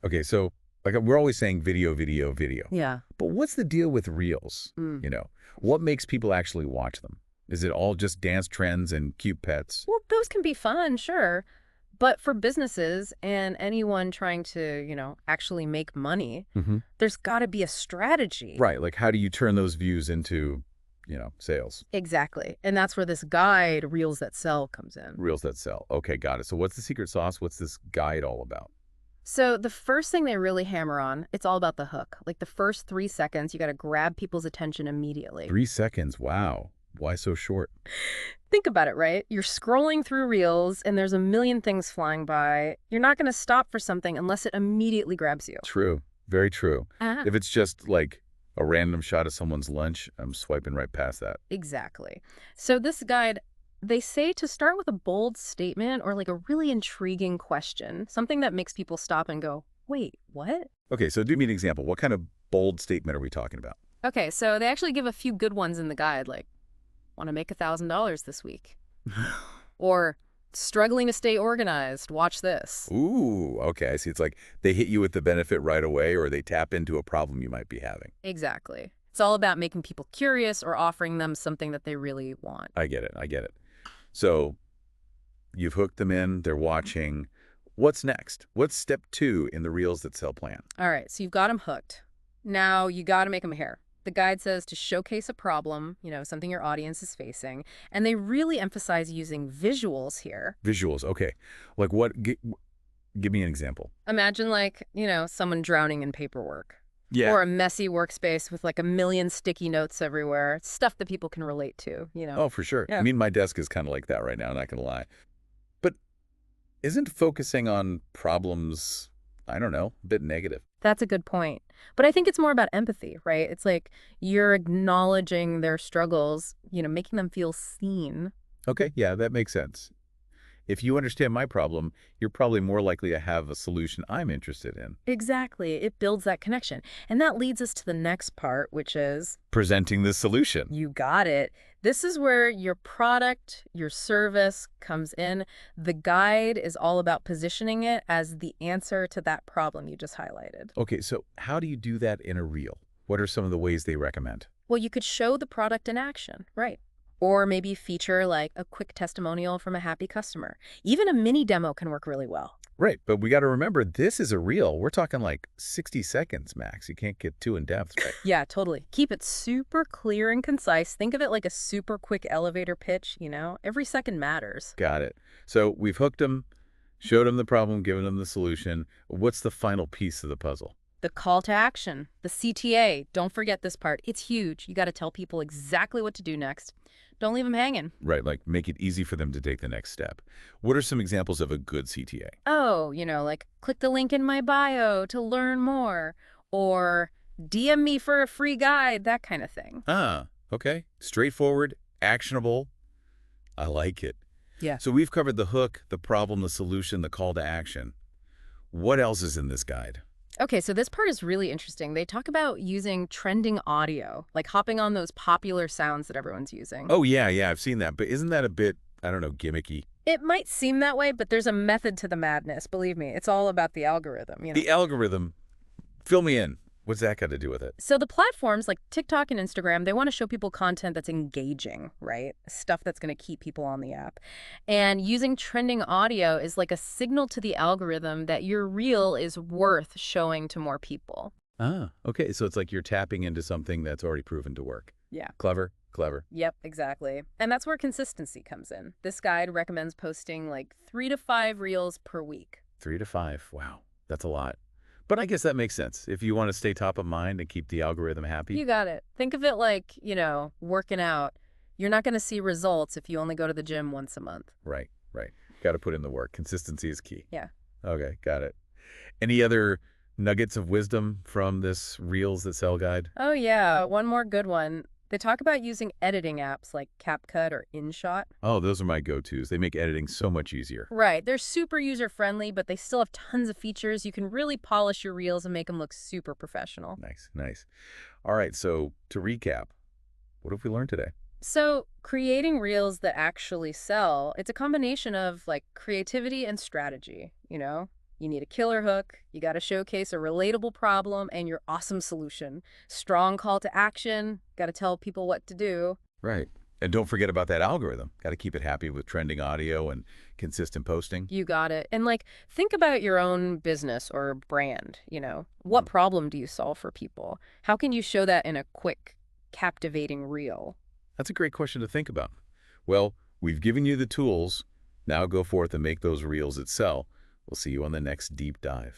Okay, so like we're always saying video, video, video. Yeah. But what's the deal with Reels? Mm. What makes people actually watch them? Is it all just dance trends and cute pets? Well, those can be fun, sure. But for businesses and anyone trying to, actually make money, Hmm. there's got to be a strategy. Right, like how do you turn those views into, sales? Exactly. And that's where this guide, Reels That Sell, comes in. Reels that sell. Okay, got it. So what's the secret sauce? What's this guide all about? So the first thing they really hammer on, it's all about the hook. Like the first 3 seconds, you got to grab people's attention immediately. 3 seconds. Wow. Why so short? Think about it, right? You're scrolling through Reels and there's a million things flying by. You're not going to stop for something unless it immediately grabs you. True. Very true. Ah. If it's just like a random shot of someone's lunch, I'm swiping right past that. Exactly. So this guide, they say to start with a bold statement or like a really intriguing question, something that makes people stop and go, wait, what? Okay, so do me an example. What kind of bold statement are we talking about? Okay, so they actually give a few good ones in the guide, like, want to make $1,000 this week. Or struggling to stay organized, watch this. Ooh, okay. I see. It's like they hit you with the benefit right away or they tap into a problem you might be having. Exactly. It's all about making people curious or offering them something that they really want. I get it. I get it. So you've hooked them in. They're watching. What's next? What's step 2 in the Reels That Sell plan? All right, so you've got them hooked. Now you got to make them hair. The guide says to showcase a problem, something your audience is facing, and they really emphasize using visuals here. Visuals. Okay. Like what? Give me an example. Imagine someone drowning in paperwork. Yeah. Or a messy workspace with like a million sticky notes everywhere. It's stuff that people can relate to. Oh, for sure. Yeah. I mean, my desk is kind of like that right now, not going to lie. But isn't focusing on problems, I don't know, a bit negative? That's a good point. But I think it's more about empathy, right? It's like you're acknowledging their struggles, making them feel seen. Okay, yeah, that makes sense. If you understand my problem, you're probably more likely to have a solution I'm interested in. Exactly. It builds that connection. And that leads us to the next part, which is Presenting the solution. you got it. This is where your product, your service comes in. The guide is all about positioning it as the answer to that problem you just highlighted. Okay, so how do you do that in a reel? What are some of the ways they recommend? Well, you could show the product in action, right? Or maybe feature like a quick testimonial from a happy customer. Even a mini demo can work really well. Right, but we got to remember this is a reel. We're talking like 60 seconds max. You can't get too in depth, right? Yeah, totally. Keep it super clear and concise. Think of it like a super quick elevator pitch, Every second matters. Got it. So we've hooked them, showed them the problem, given them the solution. What's the final piece of the puzzle? The call to action, the CTA. Don't forget this part. It's huge. You got to tell people exactly what to do next. Don't leave them hanging. Right, like make it easy for them to take the next step. What are some examples of a good CTA? Oh, like click the link in my bio to learn more, or DM me for a free guide, that kind of thing. Ah, okay. Straightforward, actionable. I like it. Yeah. So we've covered the hook, the problem, the solution, the call to action. What else is in this guide? Okay, so this part is really interesting. They talk about using trending audio, like hopping on those popular sounds that everyone's using. Oh, yeah, I've seen that. But isn't that a bit, I don't know, gimmicky? It might seem that way, but there's a method to the madness. Believe me, it's all about the algorithm. The algorithm, fill me in. What's that got to do with it? So the platforms like TikTok and Instagram, they want to show people content that's engaging, right? Stuff that's going to keep people on the app. And using trending audio is like a signal to the algorithm that your reel is worth showing to more people. Ah, okay. So it's like you're tapping into something that's already proven to work. Yeah. Clever, clever. Yep, exactly. And that's where consistency comes in. This guide recommends posting like 3 to 5 reels per week. 3 to 5. Wow, that's a lot. But I guess that makes sense. If you want to stay top of mind and keep the algorithm happy. You got it. Think of it like, working out. You're not going to see results if you only go to the gym once a month. Right. Got to put in the work. Consistency is key. Yeah. Okay, got it. Any other nuggets of wisdom from this Reels That Sell guide? Oh, yeah. One more good one. They talk about using editing apps like CapCut or InShot. Oh, those are my go-tos. They make editing so much easier. Right. They're super user-friendly, but they still have tons of features. You can really polish your reels and make them look super professional. Nice. All right, so to recap, what have we learned today? So creating reels that actually sell, it's a combination of like creativity and strategy, You need a killer hook, you got to showcase a relatable problem and your awesome solution. Strong call to action, got to tell people what to do. Right. And don't forget about that algorithm. Got to keep it happy with trending audio and consistent posting. You got it. And like, think about your own business or brand, What Mhm. problem do you solve for people? How can you show that in a quick, captivating reel? That's a great question to think about. Well, we've given you the tools. Now go forth and make those reels that sell. We'll see you on the next deep dive.